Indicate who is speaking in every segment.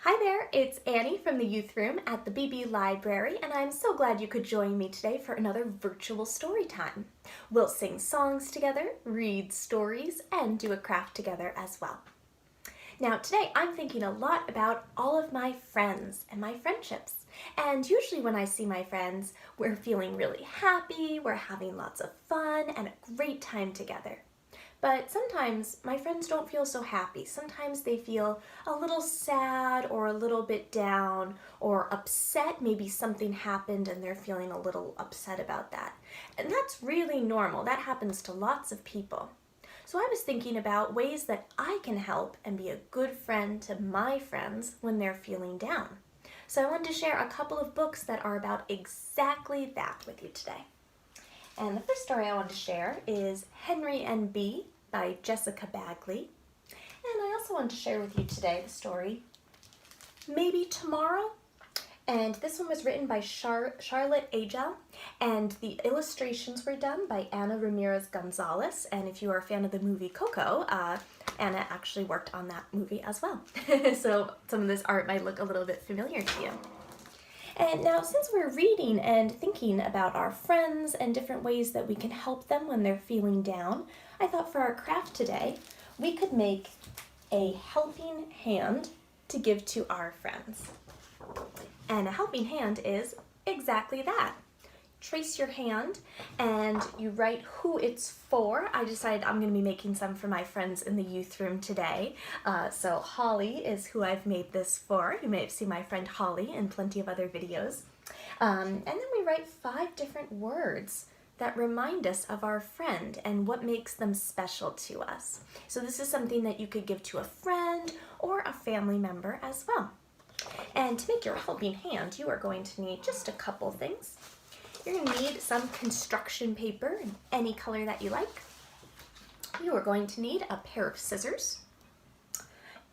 Speaker 1: Hi there, it's Annie from the Youth Room at the BB Library, and I'm so glad you could join me today for another virtual story time. We'll sing songs together, read stories, and do a craft together as well. Now today I'm thinking a lot about all of my friends and my friendships. And usually when I see my friends, we're feeling really happy, we're having lots of fun, and a great time together. But sometimes my friends don't feel so happy. Sometimes they feel a little sad or a little bit down or upset. Maybe something happened and they're feeling a little upset about that. And that's really normal. That happens to lots of people. So I was thinking about ways that I can help and be a good friend to my friends when they're feeling down. So I wanted to share a couple of books that are about exactly that with you today. And the first story I want to share is Henry and Bee by Jessica Bagley. And I also want to share with you today the story Maybe Tomorrow. And this one was written by Charlotte Agel, and the illustrations were done by Ana Ramirez Gonzalez. And if you are a fan of the movie Coco, Anna actually worked on that movie as well. So some of this art might look a little bit familiar to you. And now, since we're reading and thinking about our friends and different ways that we can help them when they're feeling down, I thought for our craft today, we could make a helping hand to give to our friends. And a helping hand is exactly that. Trace your hand and you write who it's for. I decided I'm going to be making some for my friends in the youth room today. So Holly is who I've made this for. You may have seen my friend Holly in plenty of other videos. And then we write 5 different words that remind us of our friend and what makes them special to us. So this is something that you could give to a friend or a family member as well. And to make your helping hand, you are going to need just a couple things. You're going to need some construction paper in any color that you like. You are going to need a pair of scissors.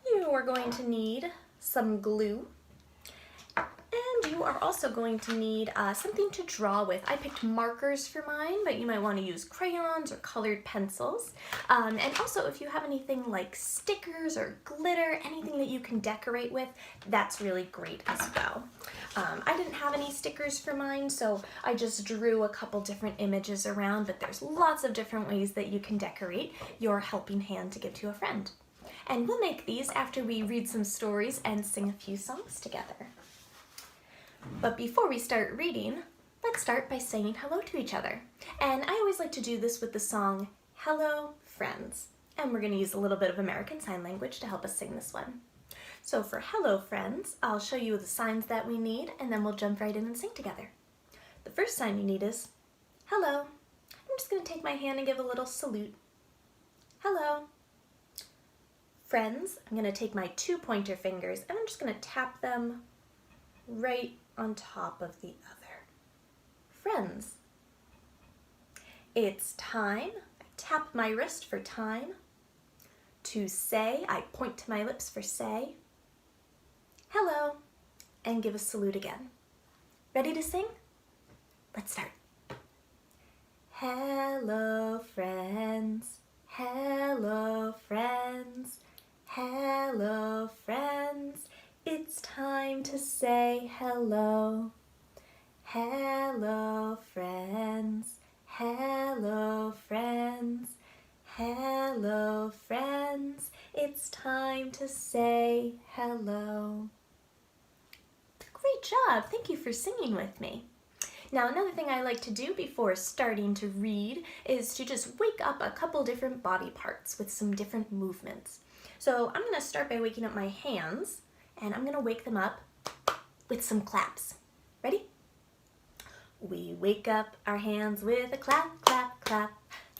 Speaker 1: You are going to need some glue. And you are also going to need something to draw with. I picked markers for mine, but you might want to use crayons or colored pencils. And also if you have anything like stickers or glitter, anything that you can decorate with, that's really great as well. I didn't have any stickers for mine, so I just drew a couple different images around, but there's lots of different ways that you can decorate your helping hand to give to a friend. And we'll make these after we read some stories and sing a few songs together. But before we start reading, let's start by saying hello to each other. And I always like to do this with the song, Hello Friends. And we're going to use a little bit of American Sign Language to help us sing this one. So for hello friends, I'll show you the signs that we need and then we'll jump right in and sing together. The first sign you need is hello. I'm just going to take my hand and give a little salute. Hello. Friends, I'm going to take my 2 pointer fingers and I'm just going to tap them right on top of the other. Friends. It's time. I tap my wrist for time. To say, I point to my lips for say. Hello, and give a salute again. Ready to sing? Let's start. Hello, friends. Hello, friends. Hello, friends. It's time to say hello. Hello, friends. Hello, friends. Hello, friends. It's time to say hello. Great job. Thank you for singing with me. Now, another thing I like to do before starting to read is to just wake up a couple different body parts with some different movements. So I'm going to start by waking up my hands, and I'm going to wake them up with some claps. Ready? We wake up our hands with a clap, clap, clap,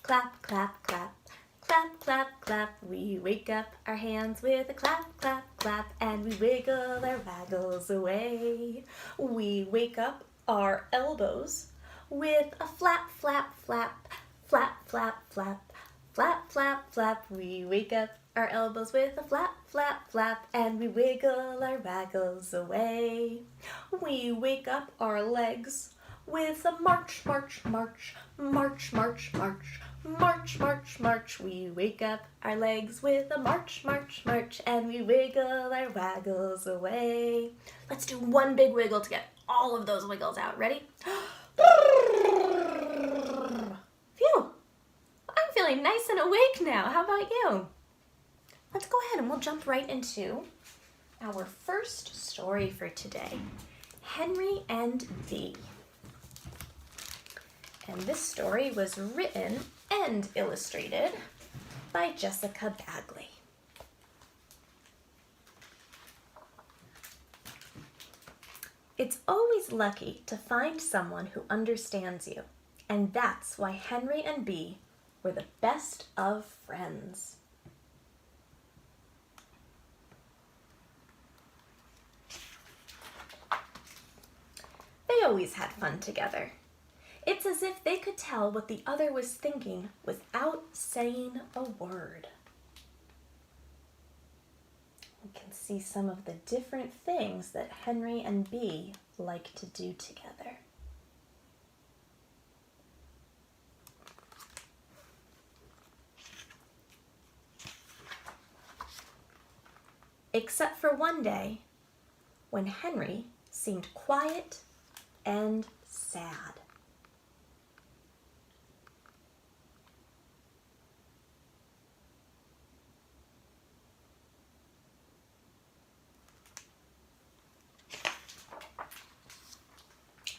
Speaker 1: clap, clap, clap. Clap, clap, clap, we wake up our hands with a clap, clap, clap, and we wiggle our waggles away. We wake up our elbows with a flap, flap, flap, flap, flap, flap, flap, flap, flap. We wake up our elbows with a flap, flap, flap, and we wiggle our waggles away. We wake up our legs with a march, march, march, march, march, march. March, march, march, we wake up our legs with a march, march, march, and we wiggle our waggles away. Let's do one big wiggle to get all of those wiggles out. Ready? Phew! I'm feeling nice and awake now. How about you? Let's go ahead and we'll jump right into our first story for today, Henry and Bee. And this story was written and illustrated by Jessica Bagley. It's always lucky to find someone who understands you, and that's why Henry and Bee were the best of friends. They always had fun together. It's as if they could tell what the other was thinking without saying a word. We can see some of the different things that Henry and Bee like to do together. Except for one day when Henry seemed quiet and sad.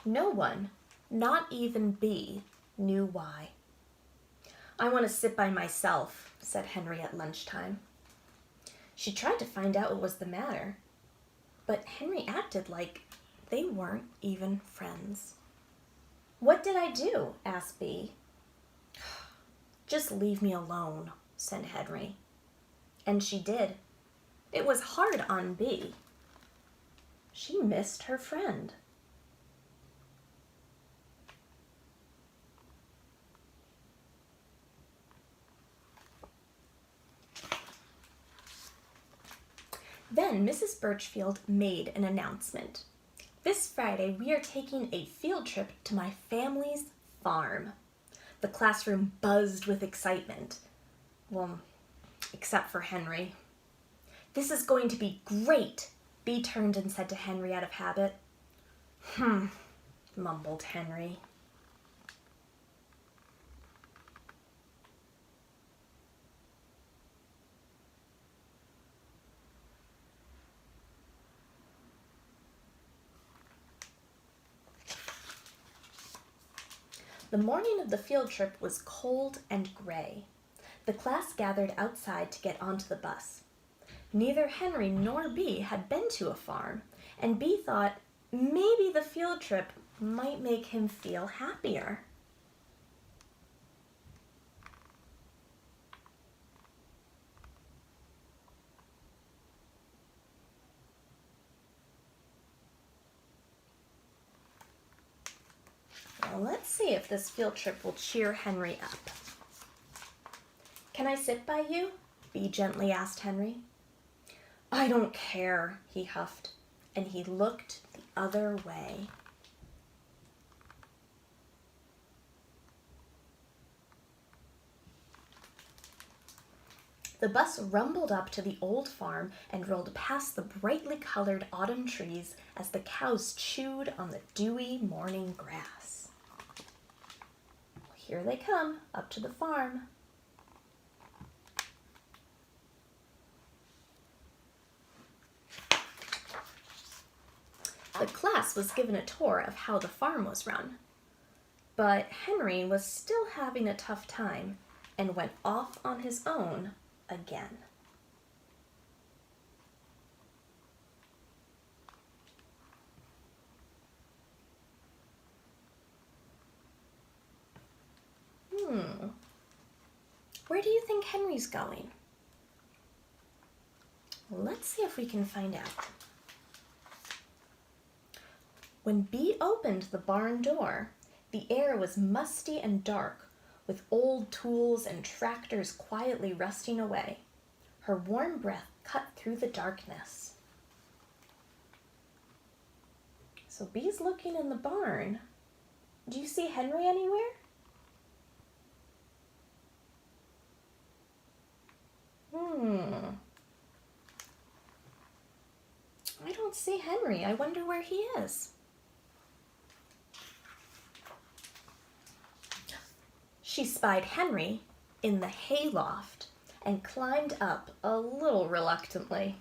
Speaker 1: No one, not even Bee, knew why. "I want to sit by myself," said Henry at lunchtime. She tried to find out what was the matter, but Henry acted like they weren't even friends. "What did I do?" asked Bee. "Just leave me alone," said Henry. And she did. It was hard on Bee. She missed her friend. Then Mrs. Birchfield made an announcement. "This Friday we are taking a field trip to my family's farm." The classroom buzzed with excitement. Well, except for Henry. "This is going to be great," Bee turned and said to Henry out of habit. Mumbled Henry. The morning of the field trip was cold and gray. The class gathered outside to get onto the bus. Neither Henry nor Bee had been to a farm, and Bee thought maybe the field trip might make him feel happier. Well, let's see if this field trip will cheer Henry up. "Can I sit by you?" Bee gently asked Henry. "I don't care," he huffed, and he looked the other way. The bus rumbled up to the old farm and rolled past the brightly colored autumn trees as the cows chewed on the dewy morning grass. Here they come, up to the farm. The class was given a tour of how the farm was run, but Henry was still having a tough time and went off on his own again. Where do you think Henry's going? Let's see if we can find out. When Bee opened the barn door, the air was musty and dark, with old tools and tractors quietly rusting away. Her warm breath cut through the darkness. So Bee's looking in the barn. Do you see Henry anywhere? I don't see Henry. I wonder where he is. She spied Henry in the hayloft and climbed up a little reluctantly.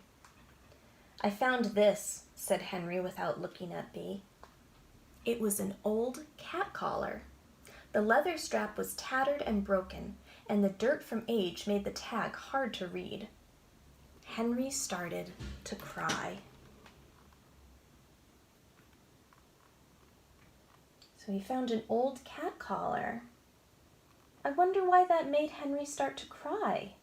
Speaker 1: I found this, said Henry without looking at Bee. It was an old cat collar. The leather strap was tattered and broken, and the dirt from age made the tag hard to read. Henry started to cry. So he found an old cat collar. I wonder why that made Henry start to cry.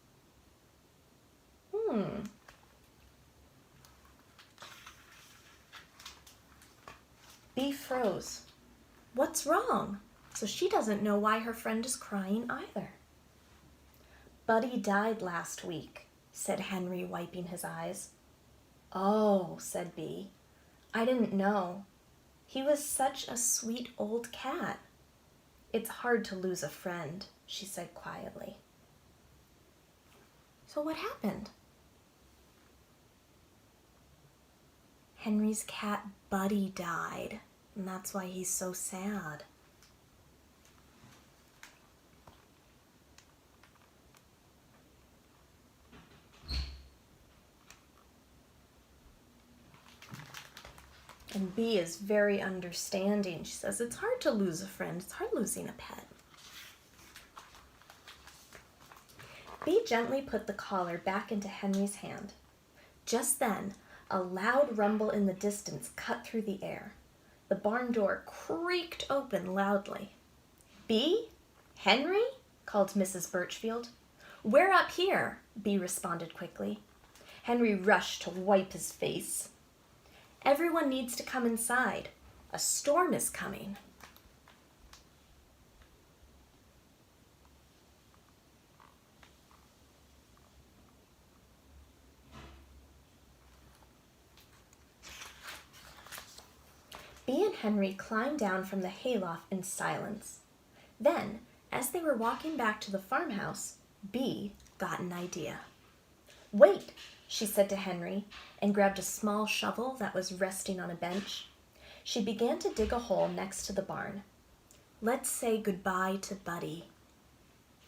Speaker 1: Bee froze. What's wrong? So she doesn't know why her friend is crying either. Buddy died last week, said Henry, wiping his eyes. Oh, said Bee. I didn't know. He was such a sweet old cat. It's hard to lose a friend, she said quietly. So what happened? Henry's cat Buddy died, and that's why he's so sad. And Bee is very understanding. She says, it's hard to lose a friend. It's hard losing a pet. Bee gently put the collar back into Henry's hand. Just then, a loud rumble in the distance cut through the air. The barn door creaked open loudly. Bee? Henry? Called Mrs. Birchfield. We're up here, Bee responded quickly. Henry rushed to wipe his face. Everyone needs to come inside. A storm is coming. Bee and Henry climbed down from the hayloft in silence. Then, as they were walking back to the farmhouse, Bee got an idea. Wait, she said to Henry, and grabbed a small shovel that was resting on a bench. She began to dig a hole next to the barn. Let's say goodbye to Buddy.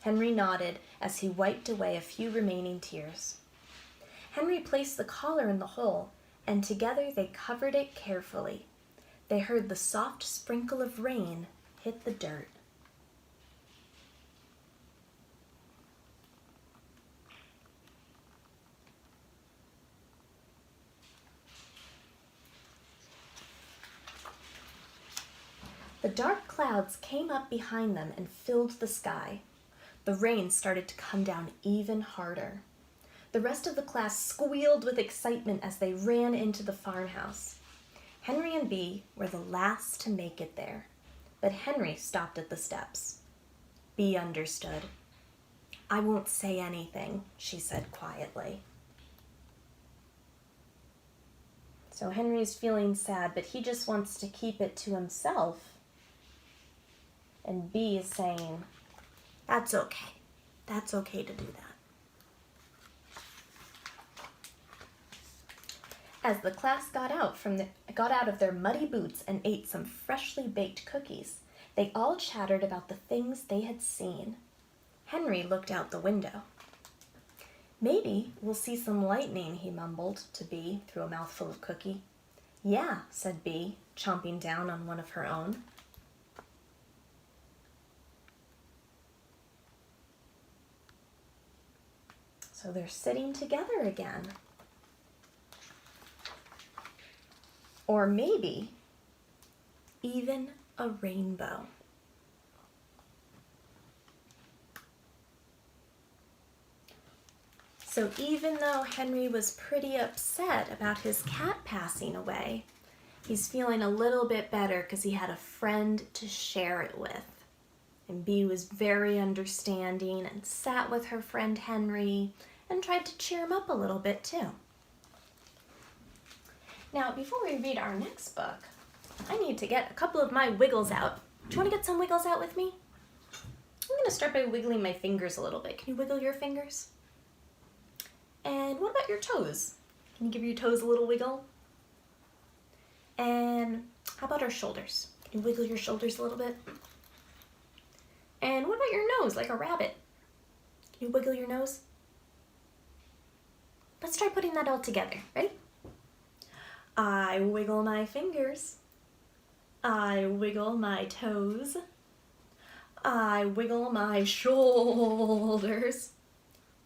Speaker 1: Henry nodded as he wiped away a few remaining tears. Henry placed the collar in the hole, and together they covered it carefully. They heard the soft sprinkle of rain hit the dirt. The dark clouds came up behind them and filled the sky. The rain started to come down even harder. The rest of the class squealed with excitement as they ran into the farmhouse. Henry and Bee were the last to make it there, but Henry stopped at the steps. Bee understood. I won't say anything, she said quietly. So Henry's feeling sad, but he just wants to keep it to himself. And Bee is saying, that's okay. That's okay to do that. As the class got out of their muddy boots and ate some freshly baked cookies, they all chattered about the things they had seen. Henry looked out the window. Maybe we'll see some lightning, he mumbled to Bee through a mouthful of cookie. Yeah, said Bee, chomping down on one of her own. So they're sitting together again. Or maybe even a rainbow. So even though Henry was pretty upset about his cat passing away, he's feeling a little bit better because he had a friend to share it with. And Bee was very understanding and sat with her friend Henry and tried to cheer him up a little bit too. Now, before we read our next book, I need to get a couple of my wiggles out. Do you want to get some wiggles out with me? I'm going to start by wiggling my fingers a little bit. Can you wiggle your fingers? And what about your toes? Can you give your toes a little wiggle? And how about our shoulders? Can you wiggle your shoulders a little bit? And what about your nose, like a rabbit? Can you wiggle your nose? Let's try putting that all together. Ready? I wiggle my fingers. I wiggle my toes. I wiggle my shoulders.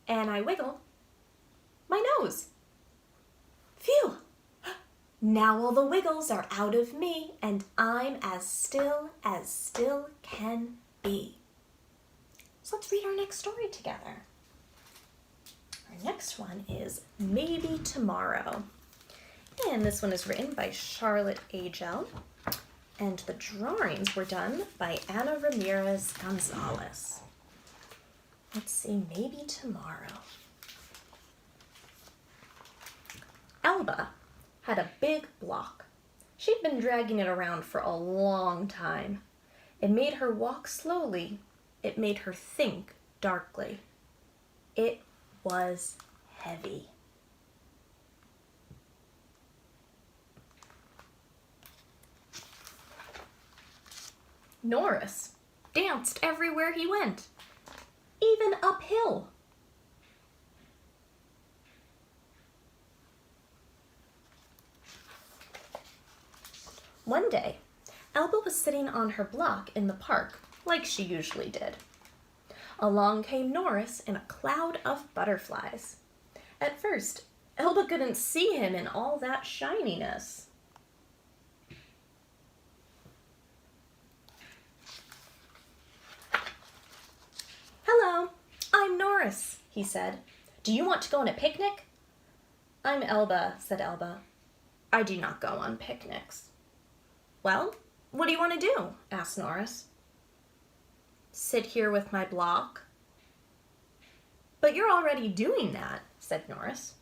Speaker 1: And I wiggle my nose. Phew! Now all the wiggles are out of me, and I'm as still can be. So let's read our next story together. Our next one is Maybe Tomorrow. And this one is written by Charlotte Agel. And the drawings were done by Ana Ramirez Gonzalez. Let's see, Maybe Tomorrow. Elba had a big block. She'd been dragging it around for a long time. It made her walk slowly. It made her think darkly. It was heavy. Norris danced everywhere he went, even uphill. One day, Elba was sitting on her block in the park, like she usually did. Along came Norris in a cloud of butterflies. At first, Elba couldn't see him in all that shininess. "Hello, I'm Norris," he said. "Do you want to go on a picnic?" "I'm Elba," said Elba. "I do not go on picnics." "Well, what do you want to do?" asked Norris. "Sit here with my block." "But you're already doing that," said Norris.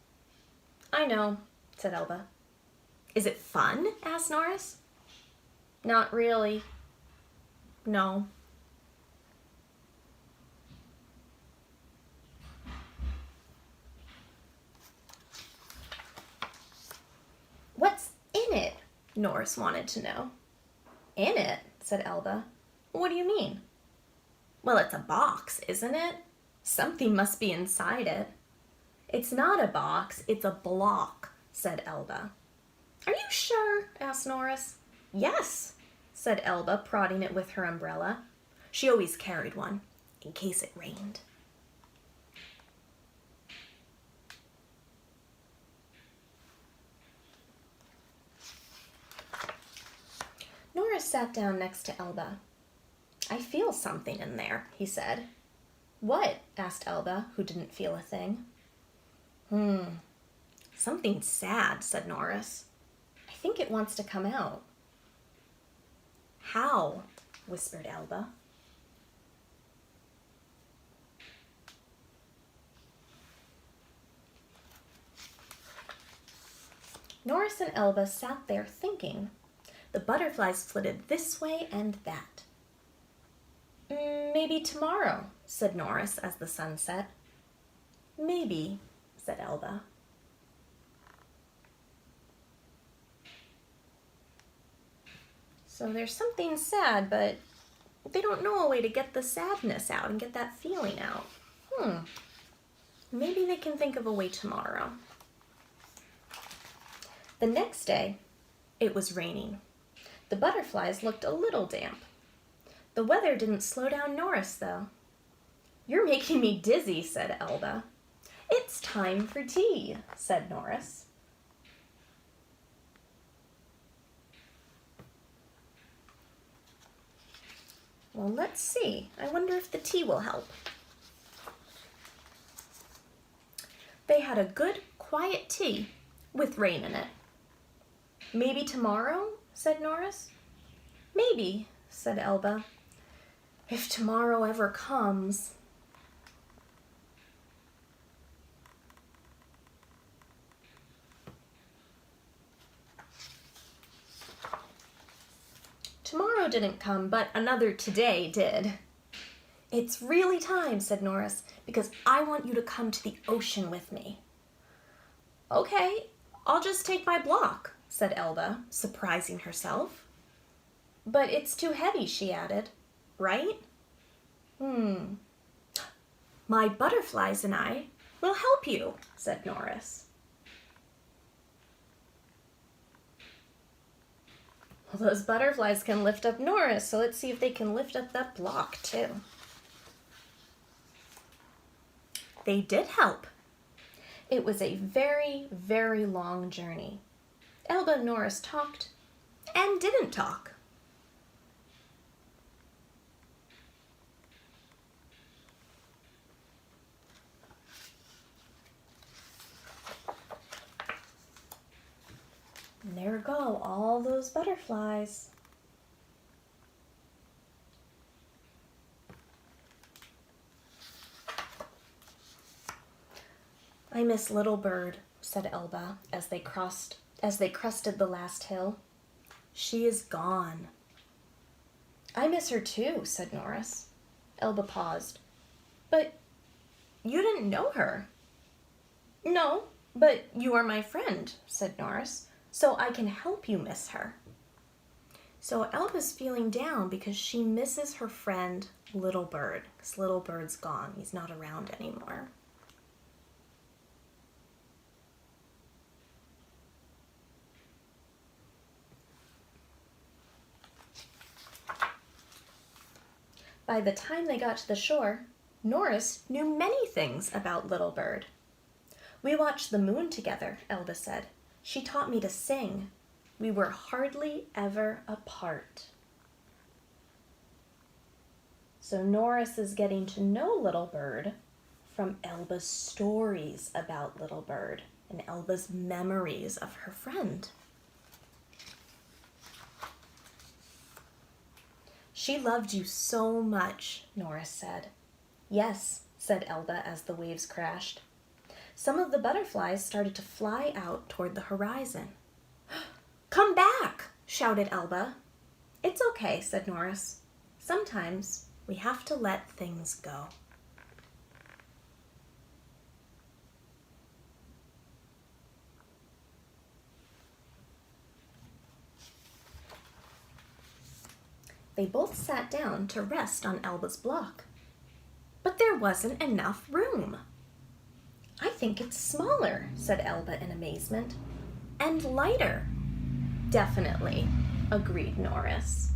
Speaker 1: "I know," said Elba. "Is it fun?" asked Norris. "Not really. No." "What's in it?" Norris wanted to know. "In it?" said Elba. "What do you mean?" "Well, it's a box, isn't it? Something must be inside it." "It's not a box, it's a block," said Elba. "Are you sure?" asked Norris. "Yes," said Elba, prodding it with her umbrella. She always carried one, in case it rained. Norris sat down next to Elba. "I feel something in there," he said. "What?" asked Elba, who didn't feel a thing. Something sad," said Norris. "I think it wants to come out." "How?" whispered Elba. Norris and Elba sat there thinking. The butterflies flitted this way and that. "Maybe tomorrow," said Norris as the sun set. "Maybe," said Elba. So there's something sad, but they don't know a way to get the sadness out and get that feeling out. Maybe they can think of a way tomorrow. The next day, it was raining. The butterflies looked a little damp. The weather didn't slow down Norris, though. "You're making me dizzy," said Elba. "It's time for tea," said Norris. Well, let's see. I wonder if the tea will help. They had a good, quiet tea with rain in it. "Maybe tomorrow?" said Norris. "Maybe," said Elba. "If tomorrow ever comes." Tomorrow didn't come, but another today did. "It's really time," said Norris, "because I want you to come to the ocean with me." Okay, I'll just take my block, said Elba, surprising herself. But it's too heavy, she added. Right? My butterflies and I will help you, said Norris. Well, those butterflies can lift up Norris, so let's see if they can lift up that block too. They did help. It was a very, very long journey. Elba and Norris talked and didn't talk. And there go, all those butterflies. I miss Little Bird, said Elba as they crested the last hill. She is gone. I miss her too, said Norris. Elba paused. But you didn't know her. No, but you are my friend, said Norris, so I can help you miss her. So Elba's feeling down because she misses her friend Little Bird, because Little Bird's gone. He's not around anymore. By the time they got to the shore, Norris knew many things about Little Bird. We watched the moon together, Elba said. She taught me to sing. We were hardly ever apart. So Norris is getting to know Little Bird from Elba's stories about Little Bird and Elba's memories of her friend. She loved you so much, Norris said. Yes, said Elba as the waves crashed. Some of the butterflies started to fly out toward the horizon. Come back, shouted Elba. It's okay, said Norris. Sometimes we have to let things go. They both sat down to rest on Elba's block. But there wasn't enough room. I think it's smaller, said Elba in amazement. And lighter. Definitely, agreed Norris.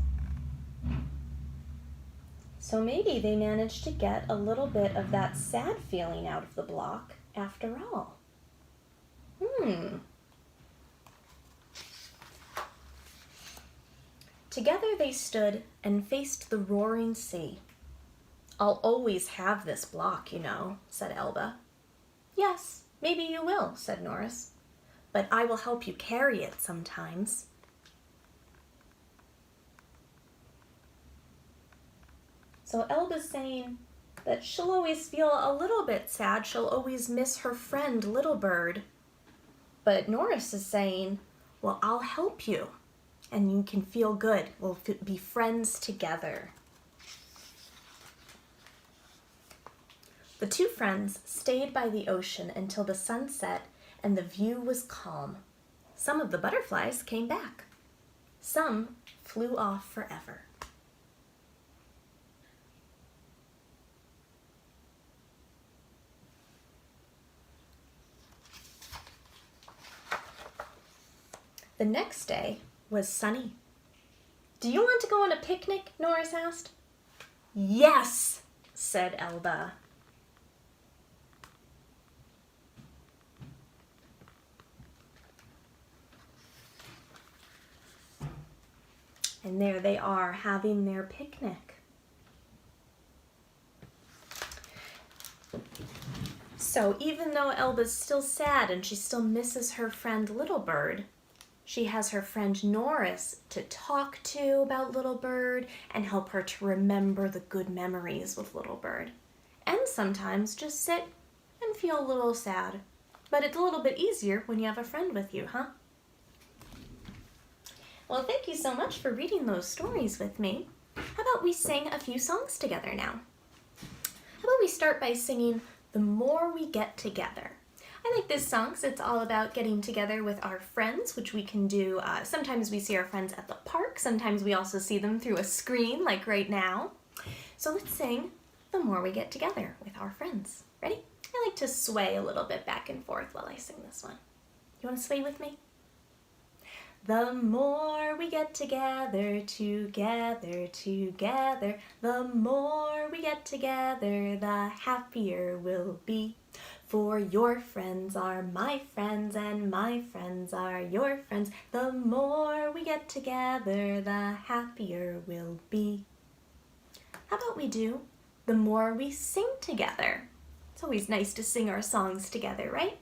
Speaker 1: So maybe they managed to get a little bit of that sad feeling out of the block after all. Together they stood and faced the roaring sea. I'll always have this block, you know, said Elba. Yes, maybe you will, said Norris. But I will help you carry it sometimes. So Elba's saying that she'll always feel a little bit sad. She'll always miss her friend, Little Bird. But Norris is saying, well, I'll help you. And you can feel good. We'll be friends together. The two friends stayed by the ocean until the sun set and the view was calm. Some of the butterflies came back. Some flew off forever. The next day was sunny. Do you want to go on a picnic? Norris asked. Yes, said Elba. And there they are having their picnic. So even though Elba's still sad and she still misses her friend Little Bird, she has her friend Norris to talk to about Little Bird and help her to remember the good memories with Little Bird. And sometimes just sit and feel a little sad. But it's a little bit easier when you have a friend with you, huh? Well, thank you so much for reading those stories with me. How about we sing a few songs together now? How about we start by singing The More We Get Together? I like this song because it's all about getting together with our friends, which we can do. Sometimes we see our friends at the park. Sometimes we also see them through a screen, like right now. So let's sing The More We Get Together with Our Friends. Ready? I like to sway a little bit back and forth while I sing this one. You want to sway with me? The more we get together, together, together, the more we get together, the happier we'll be. For your friends are my friends and my friends are your friends. The more we get together, the happier we'll be. How about we do the more we sing together? It's always nice to sing our songs together, right?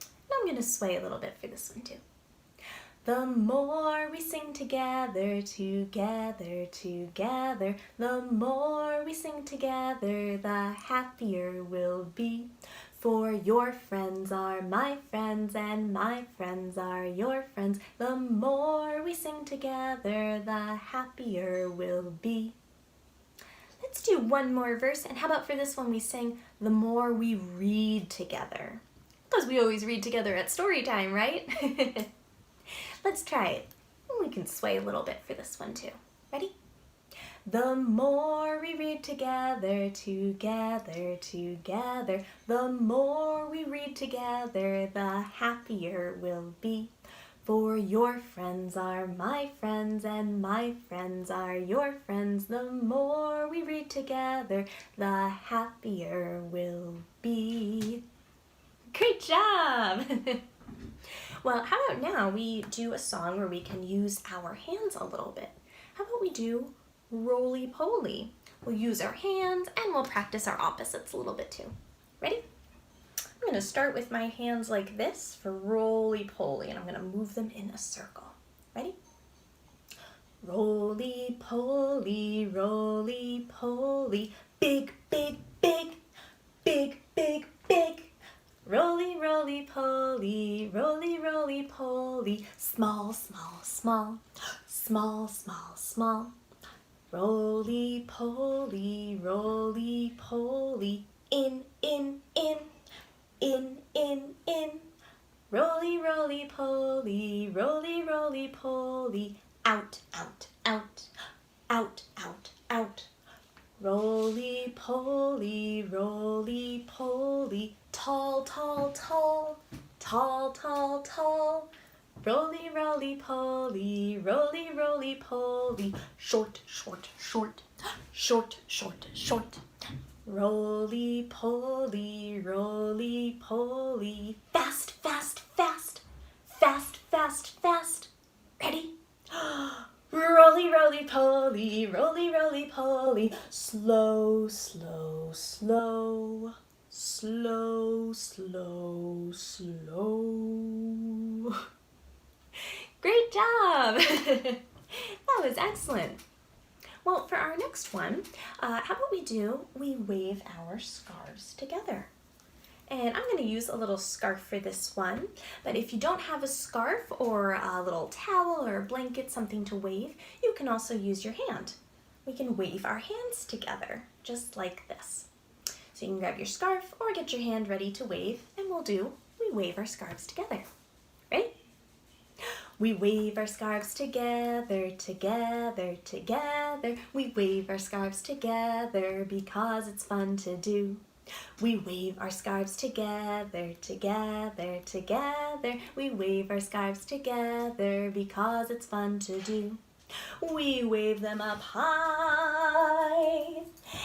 Speaker 1: And I'm going to sway a little bit for this one too. The more we sing together, together, together, the more we sing together, the happier we'll be. For your friends are my friends and my friends are your friends. The more we sing together, the happier we'll be. Let's do one more verse, and how about for this one we sing the more we read together? Because we always read together at story time, right? Let's try it. We can sway a little bit for this one too. Ready? The more we read together, together, together, the more we read together, the happier we'll be. For your friends are my friends and my friends are your friends. The more we read together, the happier we'll be. Great job! Well, how about now we do a song where we can use our hands a little bit. How about we do roly-poly? We'll use our hands and we'll practice our opposites a little bit too. Ready? I'm going to start with my hands like this for roly-poly, and I'm going to move them in a circle. Ready? Roly-poly, roly-poly, big, big, big, big, big, big. Roly, roly, poly, roly, roly, poly, small, small, small, small, small, small. Roly, poly, roly, poly, in, in, in, in, in, in. Roly, roly, poly, roly, roly, poly, out, out, out, out, out, out. Roly, poly, roly, poly, tall, tall, tall, tall, tall, tall. Roly, roly, poly, roly, roly, poly, short, short, short, short, short, short. Roly, poly, roly, poly, fast, fast, fast, fast, fast, fast. Ready? Roly, roly, poly, roly, roly, poly, slow, slow, slow, slow, slow, slow. Great job! That was excellent. Well, for our next one, how about we wave our scarves together. And I'm going to use a little scarf for this one, but if you don't have a scarf or a little towel or a blanket, something to wave, you can also use your hand. We can wave our hands together, just like this. So you can grab your scarf or get your hand ready to wave, and we wave our scarves together. Ready? We wave our scarves together, together, together. We wave our scarves together because it's fun to do. We wave our scarves together, together, together. We wave our scarves together because it's fun to do. We wave them up high,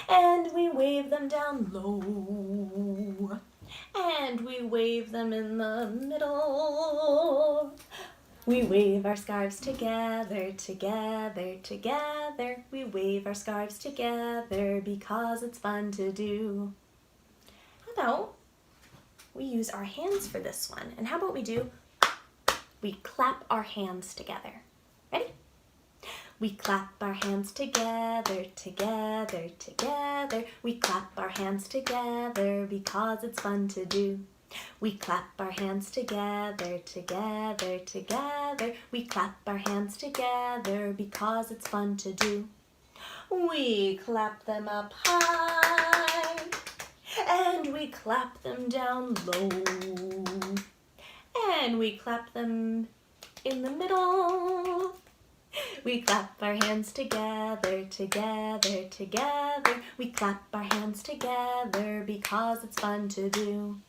Speaker 1: and we wave them down low, and we wave them in the middle. We wave our scarves together, together, together. We wave our scarves together because it's fun to do. How about we use our hands for this one? And how about we clap our hands together. Ready? We clap our hands together, together, together. We clap our hands together because it's fun to do. We clap our hands together, together, together. We clap our hands together because it's fun to do. We clap them up high, and we clap them down low, and we clap them in the middle. We clap our hands together, together, together. We clap our hands together because it's fun to do.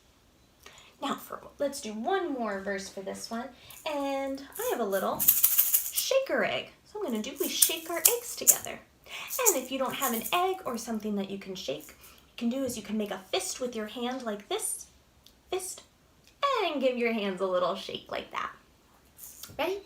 Speaker 1: Now let's do one more verse for this one. And I have a little shaker egg. So I'm going to do, we shake our eggs together. And if you don't have an egg or something that you can shake, you can do is you can make a fist with your hand like this, fist, and give your hands a little shake like that. Ready?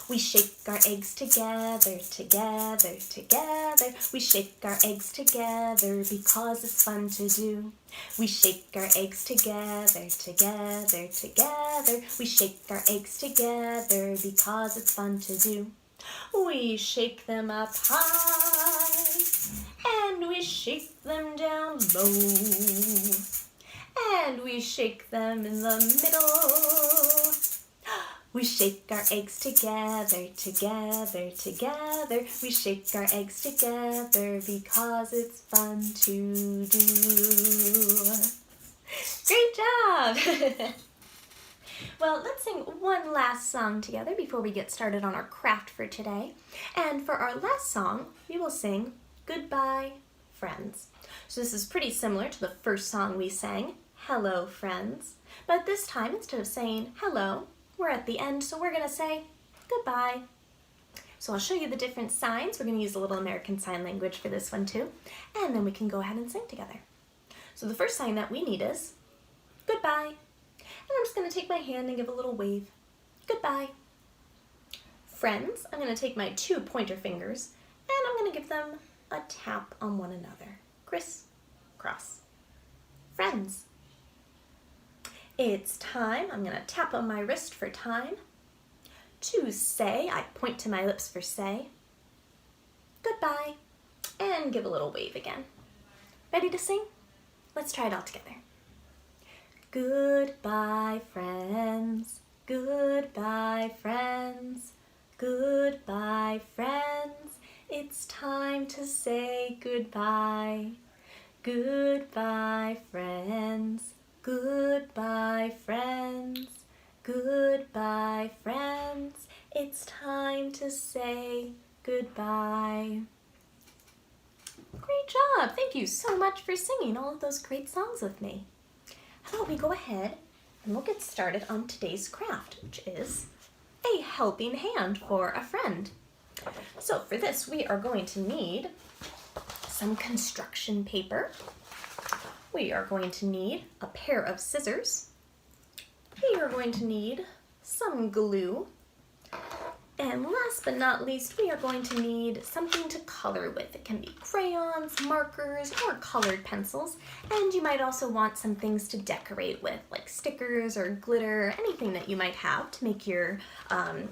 Speaker 1: We shake our eggs together, together, together. We shake our eggs together because it's fun to do. We shake our eggs together, together, together. We shake our eggs together because it's fun to do. We shake them up high and we shake them down low. And we shake them in the middle. We shake our eggs together, together, together. We shake our eggs together because it's fun to do. Great job! Well, let's sing one last song together before we get started on our craft for today. And for our last song, we will sing Goodbye, Friends. So this is pretty similar to the first song we sang, Hello, Friends. But this time, instead of saying hello, we're at the end, so we're going to say goodbye. So I'll show you the different signs. We're going to use a little American Sign Language for this one too. And then we can go ahead and sing together. So the first sign that we need is goodbye. And I'm just going to take my hand and give a little wave. Goodbye. Friends, I'm going to take my 2 pointer fingers and I'm going to give them a tap on one another. Criss, cross. Friends. It's time. I'm going to tap on my wrist for time. To say, I point to my lips for say. Goodbye. And give a little wave again. Ready to sing? Let's try it all together. Goodbye, friends. Goodbye, friends. Goodbye, friends. It's time to say goodbye. Goodbye, friends. Goodbye, friends. Goodbye, friends. It's time to say goodbye. Great job! Thank you so much for singing all of those great songs with me. How about we go ahead and we'll get started on today's craft, which is a helping hand for a friend. So for this, we are going to need some construction paper. We are going to need a pair of scissors. We are going to need some glue. And last but not least, we are going to need something to color with. It can be crayons, markers, or colored pencils. And you might also want some things to decorate with, like stickers or glitter, anything that you might have to make your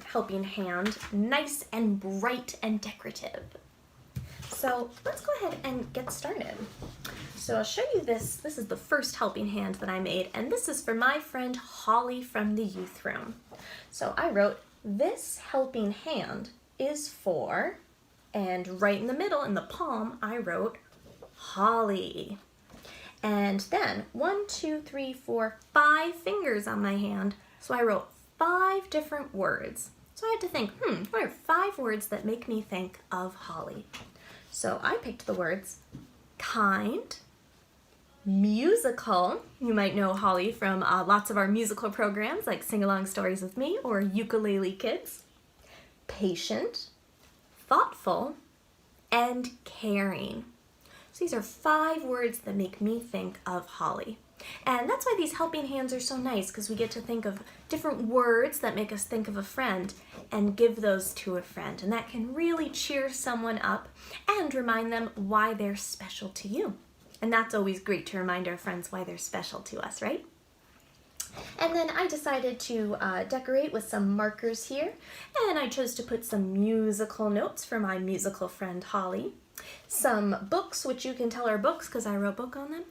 Speaker 1: helping hand nice and bright and decorative. So let's go ahead and get started. So I'll show you this. This is the first helping hand that I made, and this is for my friend Holly from the youth room. So I wrote, this helping hand is for, and right in the middle, in the palm, I wrote Holly. And then 1, 2, 3, 4, 5 fingers on my hand. So I wrote 5 different words. So I had to think, what are 5 words that make me think of Holly? So I picked the words kind, musical. You might know Holly from lots of our musical programs like Sing Along Stories with Me or Ukulele Kids. Patient, thoughtful, and caring. So these are 5 words that make me think of Holly. And that's why these helping hands are so nice, because we get to think of different words that make us think of a friend and give those to a friend. And that can really cheer someone up and remind them why they're special to you. And that's always great to remind our friends why they're special to us, right? And then I decided to decorate with some markers here. And I chose to put some musical notes for my musical friend Holly. Some books, which you can tell are books because I wrote book on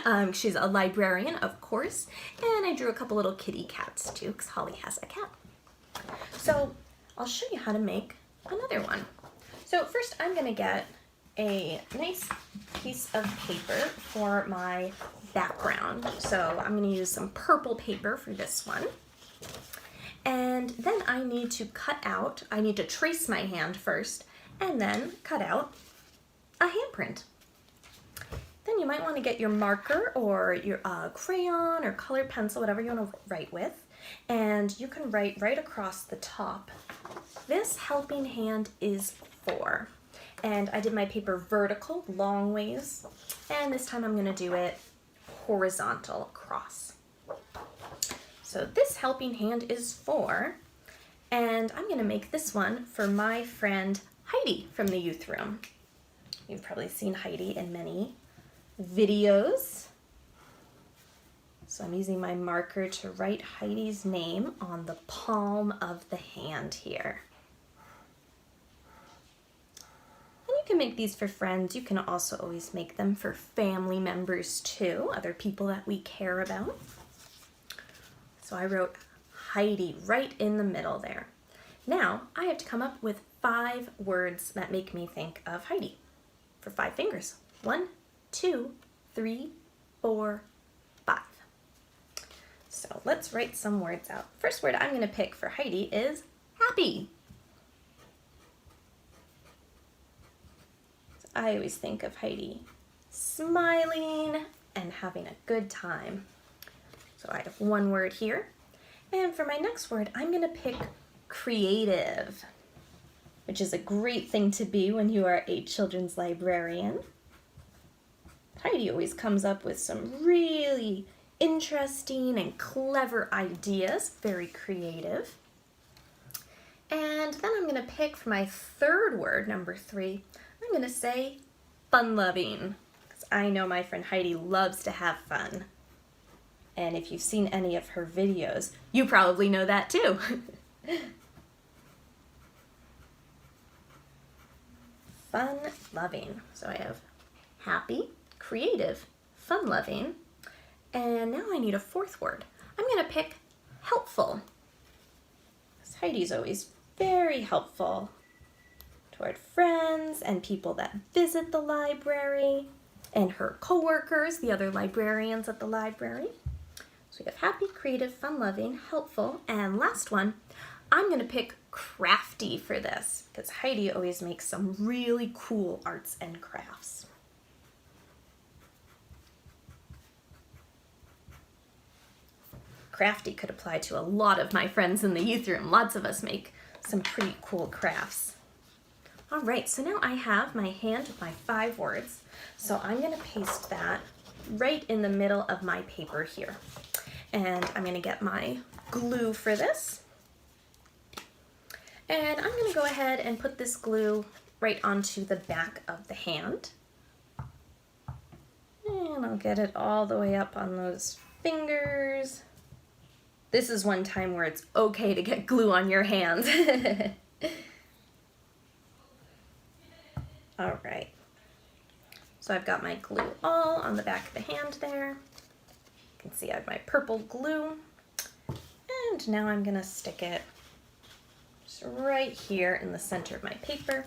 Speaker 1: them. She's a librarian, of course. And I drew a couple little kitty cats too because Holly has a cat. So I'll show you how to make another one. So first I'm going to get a nice piece of paper for my background. So I'm going to use some purple paper for this one. And then I need to trace my hand first and then cut out a handprint. Then you might want to get your marker or your crayon or colored pencil, whatever you want to write with, and you can write right across the top. This helping hand is for. And I did my paper vertical, long ways, and this time I'm going to do it horizontal across. So this helping hand is for, and I'm going to make this one for my friend Heidi from the youth room. You've probably seen Heidi in many videos. So I'm using my marker to write Heidi's name on the palm of the hand here. And you can make these for friends. You can also always make them for family members too, other people that we care about. So I wrote Heidi right in the middle there. Now I have to come up with 5 words that make me think of Heidi for 5 fingers. 1, 2, 3, 4, 5. So let's write some words out. First word I'm going to pick for Heidi is happy. So I always think of Heidi smiling and having a good time. So I have 1 word here. And for my next word, I'm going to pick creative, which is a great thing to be when you are a children's librarian. Heidi always comes up with some really interesting and clever ideas, very creative. And then I'm going to pick for my 3rd word, number 3, I'm going to say fun-loving, because I know my friend Heidi loves to have fun. And if you've seen any of her videos, you probably know that too. Fun-loving. So I have happy, creative, fun-loving, and now I need a 4th word. I'm going to pick helpful. Heidi's always very helpful toward friends and people that visit the library and her coworkers, the other librarians at the library. So we have happy, creative, fun-loving, helpful, and last one, I'm going to pick crafty for this because Heidi always makes some really cool arts and crafts. Crafty could apply to a lot of my friends in the youth room. Lots of us make some pretty cool crafts. All right, so now I have my hand with my 5 words. So I'm going to paste that right in the middle of my paper here. And I'm going to get my glue for this. And I'm going to go ahead and put this glue right onto the back of the hand. And I'll get it all the way up on those fingers. This is one time where it's okay to get glue on your hands. All right. So I've got my glue all on the back of the hand there. You can see I have my purple glue. And now I'm going to stick it just right here in the center of my paper.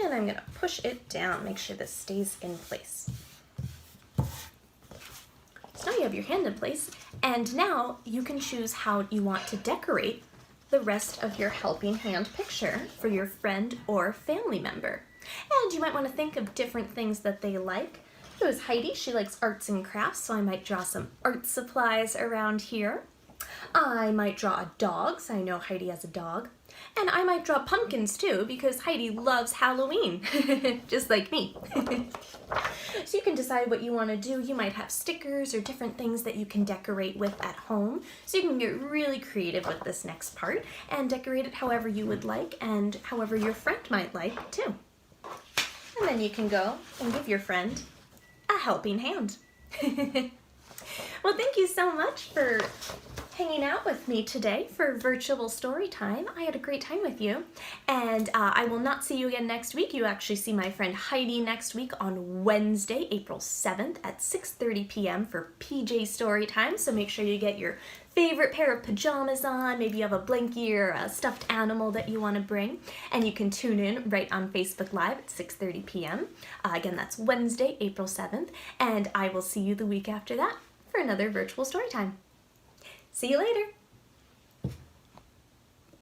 Speaker 1: And I'm going to push it down, make sure this stays in place. So now you have your hand in place, and now you can choose how you want to decorate the rest of your helping hand picture for your friend or family member. And you might want to think of different things that they like. It was Heidi, she likes arts and crafts, so I might draw some art supplies around here. I might draw a dog, so I know Heidi has a dog. And I might draw pumpkins too, because Heidi loves Halloween, just like me. So you can decide what you want to do. You might have stickers or different things that you can decorate with at home. So you can get really creative with this next part and decorate it however you would like and however your friend might like too. And then you can go and give your friend a helping hand. Well, thank you so much for hanging out with me today for virtual story time. I had a great time with you, and I will not see you again next week. You actually see my friend Heidi next week on Wednesday, April 7th at 6:30 p.m. for PJ story time, so make sure you get your favorite pair of pajamas on, maybe you have a blankie or a stuffed animal that you want to bring, and you can tune in right on Facebook Live at 6:30 p.m. Again, that's Wednesday, April 7th, and I will see you the week after that for another virtual story time. See you later!